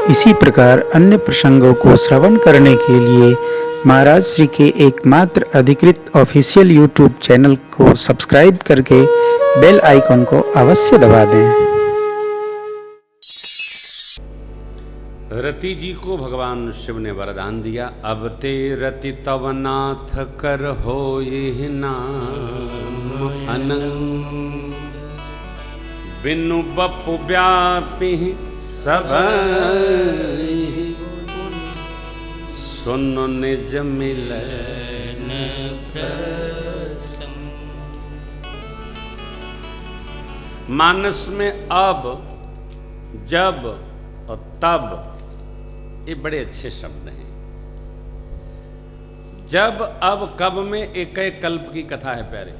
इसी प्रकार अन्य प्रसंगों को श्रवण करने के लिए महाराज श्री के एकमात्र अधिकृत ऑफिशियल यूट्यूब चैनल को सब्सक्राइब करके बेल आइकन को अवश्य दबा दें। रति जी को भगवान शिव ने वरदान दिया, अब ते रति तव नाथ कर होए नाम अनंत, बिनु बपु व्यापी सब सुन निज मिलन प्रसंग। मानस में अब, जब और तब, ये बड़े अच्छे शब्द हैं। जब, अब, कब में एक एक कल्प की कथा है प्यारे।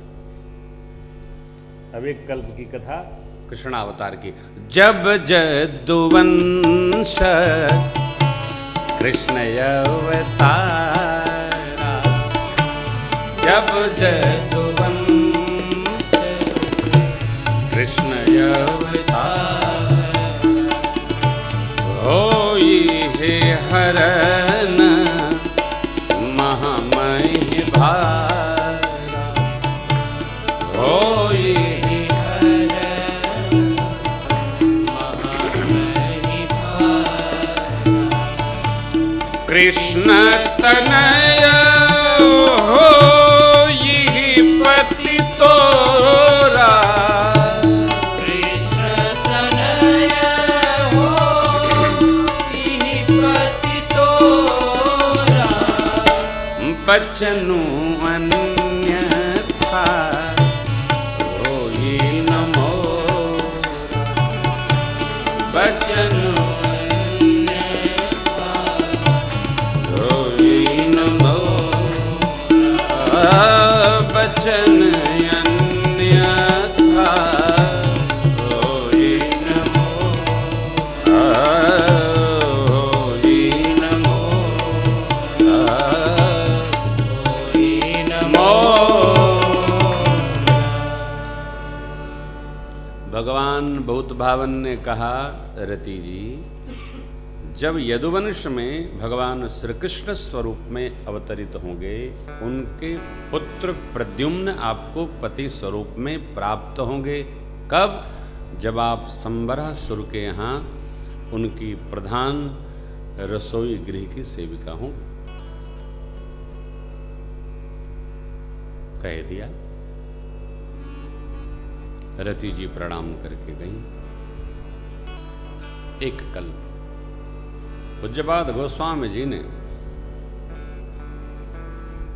अब एक कल्प की कथा कृष्णावतार की। जब जदुवंश कृष्ण अवतारा, जब जदुवंश कृष्ण अवतारा, होई हे हरन महामहि भारा, होई हे हरन महामहि भारा, कृष्ण तनय होई पति तोरा, बचनु अन्यथा होई न मोरा, बचनु अन्यथा होई न मोरा, बचन अन्यथा होई न मोरा, भगवान बहुत भावन ने कहा, रति जी, जब यदुवंश में भगवान श्री कृष्ण स्वरूप में अवतरित होंगे, उनके पुत्र प्रद्युम्न आपको पति स्वरूप में प्राप्त होंगे। कब? जब आप संबरासुर के यहाँ उनकी प्रधान रसोई गृह की सेविका होंगे। कह दिया। रति जी प्रणाम करके गई। एक कल पूज्यपाद गोस्वामी जी ने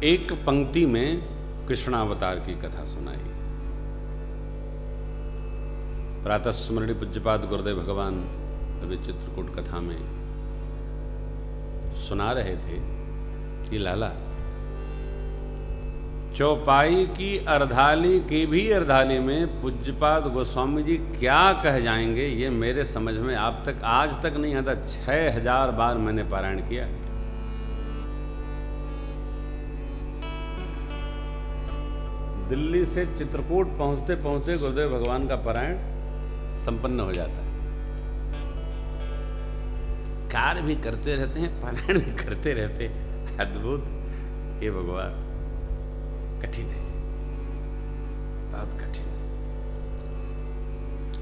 एक पंक्ति में कृष्णावतार की कथा सुनाई। प्रातः स्मरणीय पूज्यपाद गुरुदेव भगवान अभी चित्रकूट कथा में सुना रहे थे कि लाला, चौपाई की अर्धाली की भी अर्धाली में पूज्यपाद गोस्वामी जी क्या कह जाएंगे, ये मेरे समझ में आप तक आज तक नहीं आता। 6000 बार मैंने पारायण किया। दिल्ली से चित्रकूट पहुंचते पहुंचते गुरुदेव भगवान का पारायण संपन्न हो जाता है। कार्य भी करते रहते हैं, पारायण भी करते रहते हैं। अद्भुत। ये भगवान कठिन है, बहुत कठिन है।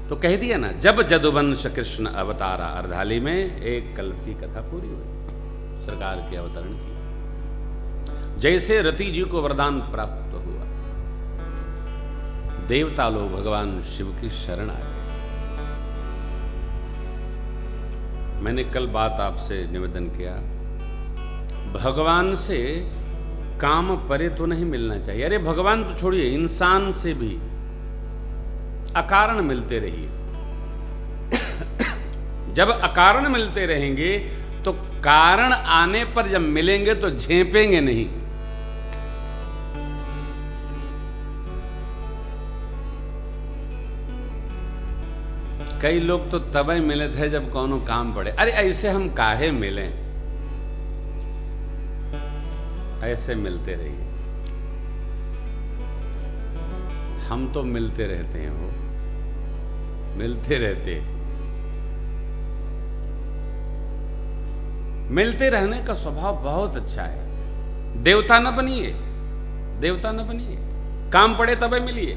तो कह दिया ना, जब जदुवंश कृष्ण अवतारा, अर्धाली में एक कल्प की कथा पूरी हुई, सरकार के अवतरण की। जैसे रति जी को वरदान प्राप्त हुआ, देवता लोग भगवान शिव की शरण आ गए। मैंने कल बात आपसे निवेदन किया, भगवान से काम परे तो नहीं मिलना चाहिए। अरे भगवान तो छोड़िए, इंसान से भी अकारण मिलते रहिए। जब अकारण मिलते रहेंगे तो कारण आने पर जब मिलेंगे तो झेपेंगे नहीं। कई लोग तो तभी मिले थे जब कोनो काम पड़े। अरे ऐसे हम काहे मिलें, ऐसे मिलते रहिए। हम तो मिलते रहते हैं, वो मिलते रहते। मिलते रहने का स्वभाव बहुत अच्छा है। देवता न बनिए, देवता न बनिए, काम पड़े तबे मिलिए।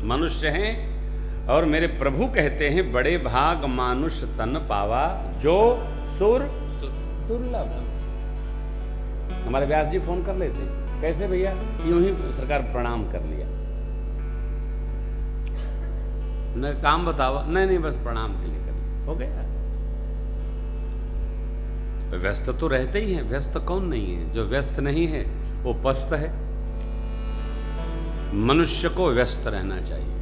मनुष्य हैं और मेरे प्रभु कहते हैं बड़े भाग मानुष तन पावा जो सुर दुर्लभ। हमारे व्यास जी फोन कर लेते हैं, कैसे भैया? यूं ही सरकार प्रणाम कर लिया, न काम बतावा, नहीं बस प्रणाम के लिए कर लिया, हो गया। व्यस्त तो रहते ही हैं, व्यस्त कौन नहीं है? जो व्यस्त नहीं है वो पस्त है। मनुष्य को व्यस्त रहना चाहिए।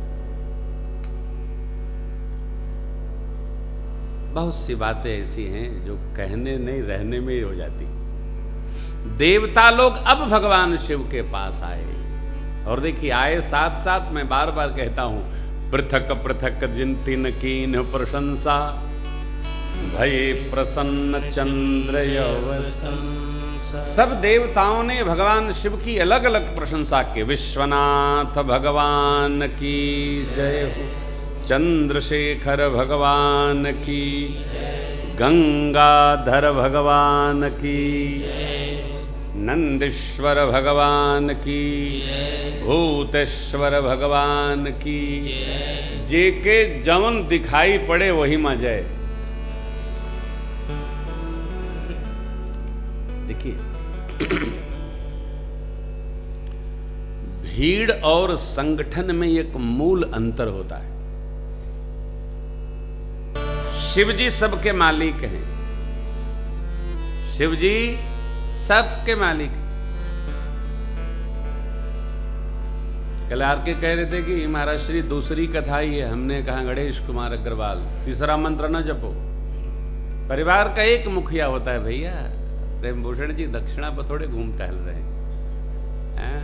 बहुत सी बातें ऐसी हैं जो कहने नहीं रहने में ही हो जाती। देवता लोग अब भगवान शिव के पास आए, और देखिए आए साथ साथ, मैं बार बार कहता हूं, पृथक पृथक जिन तिन कीन प्रशंसा, भय प्रसन्न चंद्र यवतंसा। सब देवताओं ने भगवान शिव की अलग अलग प्रशंसा की। विश्वनाथ भगवान की जय हो, चंद्रशेखर भगवान की, गंगाधर भगवान की, नंदीश्वर भगवान की, भूतेश्वर भगवान की। जे के जवन दिखाई पड़े वही में जय। देखिए भीड़ और संगठन में एक मूल अंतर होता है। शिव जी सबके मालिक हैं, शिव जी सबके मालिक हैं। कल आर के कह रहे थे कि महाराज श्री दूसरी कथा ही है। हमने कहा गणेश कुमार अग्रवाल, तीसरा मंत्र न जपो। परिवार का एक मुखिया होता है भैया। प्रेम भूषण जी दक्षिणा पर थोड़े घूम टहल रहे हैं।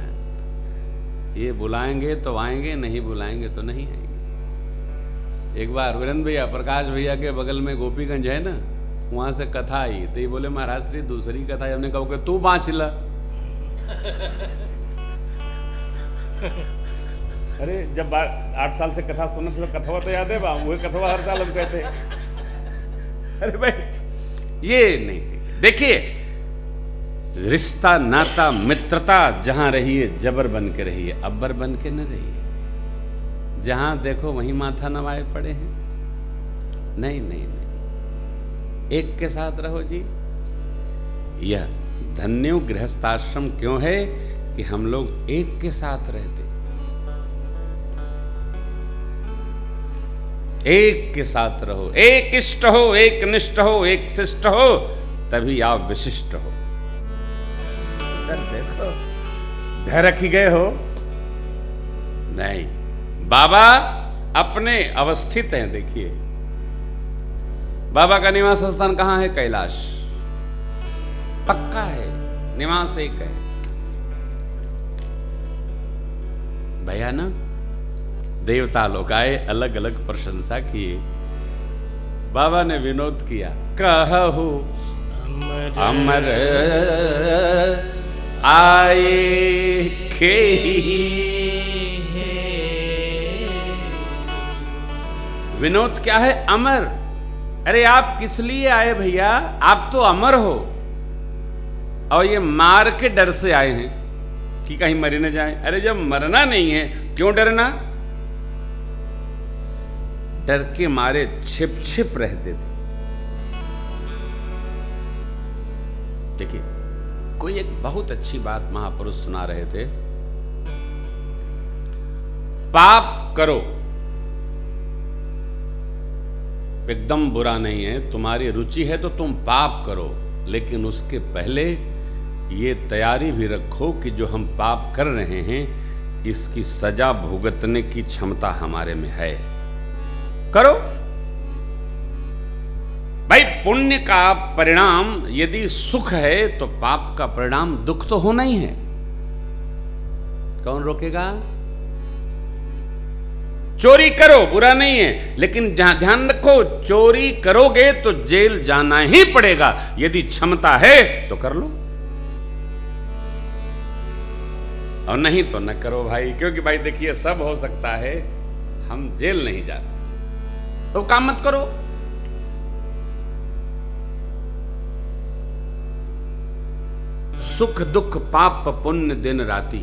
ये बुलाएंगे तो आएंगे, नहीं बुलाएंगे तो नहीं आएंगे। एक बार वीरेंद्र भैया, प्रकाश भैया के बगल में गोपीगंज है ना, वहां से कथा आई तो ये बोले महाराज श्री दूसरी कथा है। हमने कहा कि तू बाँच ला। अरे जब 8 साल से कथा सुनत तो कथवा तो याद है बा, वही कथवा हर साल हम कहते। अरे भाई ये नहीं थी। देखिए रिश्ता नाता मित्रता जहां रहिए जबर बन के रहिए, अब्बर बन के न रहिए। जहां देखो वहीं माथा नवाए पड़े हैं। नहीं नहीं नहीं, एक के साथ रहो जी। यह धन्यो गृहस्थाश्रम क्यों है कि हम लोग एक के साथ रहते, एक के साथ रहो, एक इष्ट हो, एक निष्ठ हो, एक शिष्ट हो, तभी आप विशिष्ट हो। देखो घर रखी गए हो नहीं, बाबा अपने अवस्थित हैं। देखिए बाबा का निवास स्थान कहां है? कैलाश। पक्का है, निवास एक है भैया ना। देवता लोग आए, अलग अलग प्रशंसा किए। बाबा ने विनोद किया, कहू अमर आए खे। विनोद क्या है? अमर। अरे आप किस लिए आए भैया? आप तो अमर हो, और ये मार के डर से आए हैं कि कहीं मरे न जाए। अरे जब मरना नहीं है क्यों डरना? डर के मारे छिप छिप रहते थे। देखिए कोई एक बहुत अच्छी बात महापुरुष सुना रहे थे। पाप करो, एकदम बुरा नहीं है, तुम्हारी रुचि है तो तुम पाप करो, लेकिन उसके पहले ये तैयारी भी रखो कि जो हम पाप कर रहे हैं इसकी सजा भुगतने की क्षमता हमारे में है। करो भाई। पुण्य का परिणाम यदि सुख है तो पाप का परिणाम दुख तो होना ही है। कौन रोकेगा? चोरी करो, बुरा नहीं है, लेकिन ध्यान रखो चोरी करोगे तो जेल जाना ही पड़ेगा। यदि क्षमता है तो कर लो, और नहीं तो न करो भाई। क्योंकि भाई देखिए सब हो सकता है, हम जेल नहीं जा सकते, तो काम मत करो। सुख दुख पाप पुण्य दिन राति।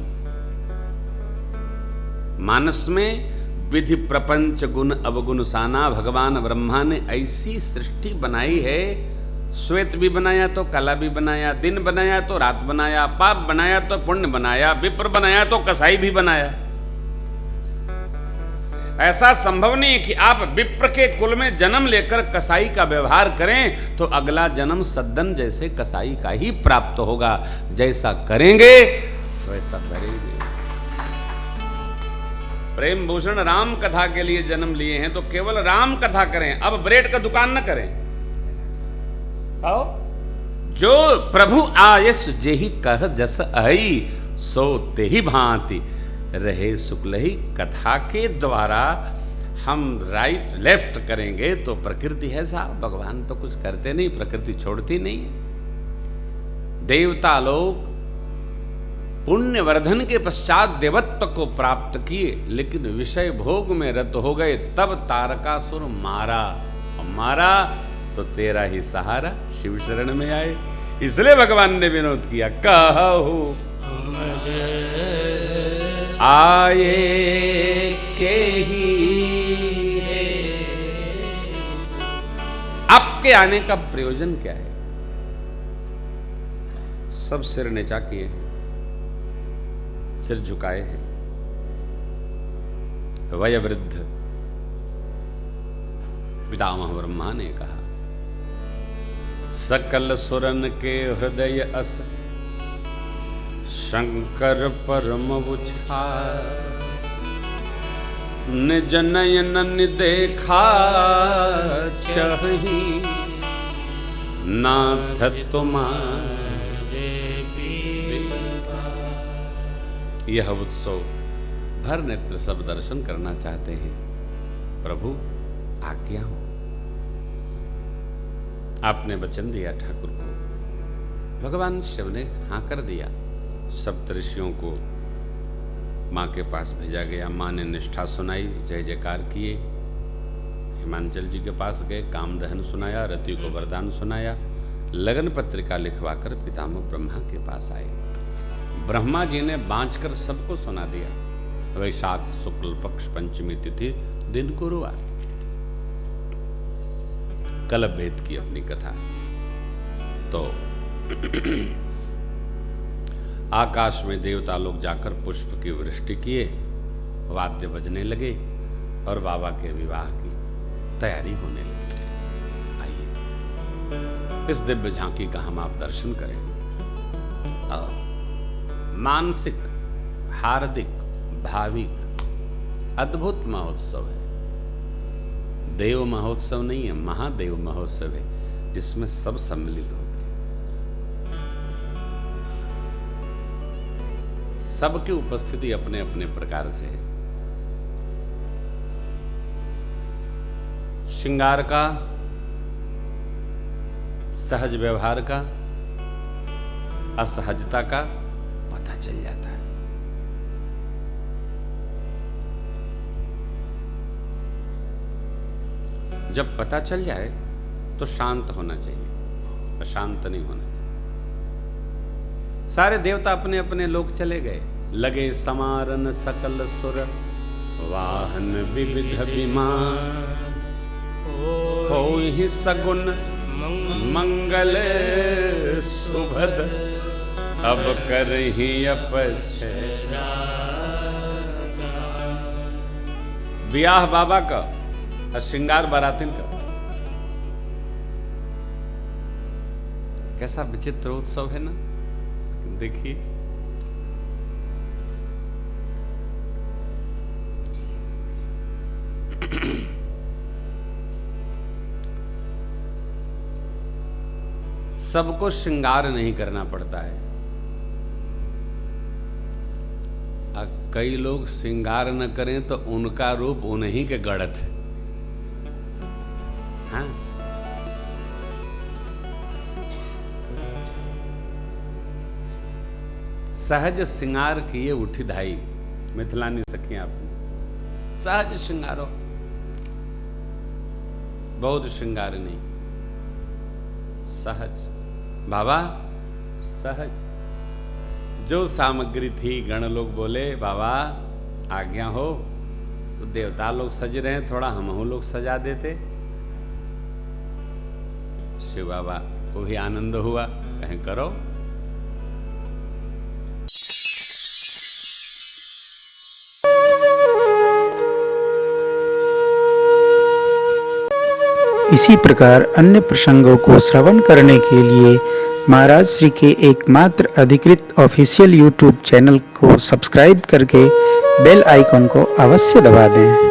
मानस में विधि प्रपंच गुण अवगुण साना। भगवान ब्रह्मा ने ऐसी सृष्टि बनाई है, श्वेत भी बनाया तो काला भी बनाया, दिन बनाया तो रात बनाया, पाप बनाया तो पुण्य बनाया, विप्र बनाया तो कसाई भी बनाया। ऐसा संभव नहीं है कि आप विप्र के कुल में जन्म लेकर कसाई का व्यवहार करें तो अगला जन्म सद्दन जैसे कसाई का ही प्राप्त होगा। जैसा करेंगे वैसा करेंगे। प्रेम भूषण राम कथा के लिए जन्म लिए हैं तो केवल राम कथा करें, अब ब्रेड का दुकान न करें। आओ, जो प्रभु आयस जेहि कह जस अहि, सो तेहि भांति रहे शुक्लहि। कथा के द्वारा हम राइट लेफ्ट करेंगे तो प्रकृति है साहब। भगवान तो कुछ करते नहीं, प्रकृति छोड़ती नहीं। देवता लोग पुण्यवर्धन के पश्चात देवत्व को प्राप्त किए, लेकिन विषय भोग में रत हो गए। तब तारकासुर मारा, और मारा तो तेरा ही सहारा शिव शरण में आए। इसलिए भगवान ने विनोद किया, कहु आए के ही। आपके आने का प्रयोजन क्या है? सब सिर नीचा किए हैं, सिर झुकाए हैं। वयोवृद्ध पितामह ब्रह्मा ने कहा, सकल सुरन के हृदय अस, शंकर परम बुझार। निज नयन देखा चहि, नाथ तुम्हारे। यह उत्सव भर नेत्र सब दर्शन करना चाहते हैं। प्रभु आज्ञा हो। आपने वचन दिया ठाकुर को, भगवान शिव ने हाँ कर दिया। सप्तऋषियों को माँ के पास भेजा गया। माँ ने निष्ठा सुनाई, जय जयकार किए। हिमांचल जी के पास गए, कामदहन सुनाया, रति को वरदान सुनाया। लगन पत्रिका लिखवाकर पितामह ब्रह्मा के पास आए। ब्रह्मा जी ने बांचकर सबको सुना दिया। वैशाख शुक्ल पक्ष पंचमी तिथि, दिन गुरुवार। कल भेद की अपनी कथा। तो आकाश में देवता लोग जाकर पुष्प की वृष्टि किए, वाद्य बजने लगे और बाबा के विवाह की तैयारी होने लगी। आइए इस दिव्य झांकी का हम आप दर्शन करें। मानसिक, हार्दिक, भाविक, अद्भुत महोत्सव है। देव महोत्सव नहीं है, महादेव महोत्सव है, जिसमें सब सम्मिलित होते हैं। सबकी उपस्थिति अपने अपने प्रकार से है। श्रृंगार का, सहज व्यवहार का, असहजता का पता चल जाता है। जब पता चल जाए तो शांत होना चाहिए, अशांत नहीं होना चाहिए। सारे देवता अपने अपने लोग चले गए। लगे समारन सकल सुर, वाहन विविध विमान। होहि सगुन मंगल सुभद, अब करहि अपचरा। ब्याह बाबा का और श्रृंगार बारातिन का। कैसा विचित्र उत्सव है ना। देखिए, सबको श्रृंगार नहीं करना पड़ता है। कई लोग श्रृंगार न करें तो उनका रूप उन्हीं के गढ़त है। हाँ, सहज श्रृंगार किए उठी धाई, मिथिलानी सखियां आपने। सहज श्रृंगारो, बहुत श्रृंगार नहीं, सहज। बाबा सहज, जो सामग्री थी गण लोग बोले बाबा आज्ञा हो, तो देवता लोग सज रहे हैं, थोड़ा हम लोग सजा देते। शिव बाबा को भी आनंद हुआ, कहें करो। इसी प्रकार अन्य प्रसंगों को श्रवण करने के लिए महाराज श्री के एकमात्र अधिकृत ऑफिशियल यूट्यूब चैनल को सब्सक्राइब करके बेल आइकन को अवश्य दबा दें।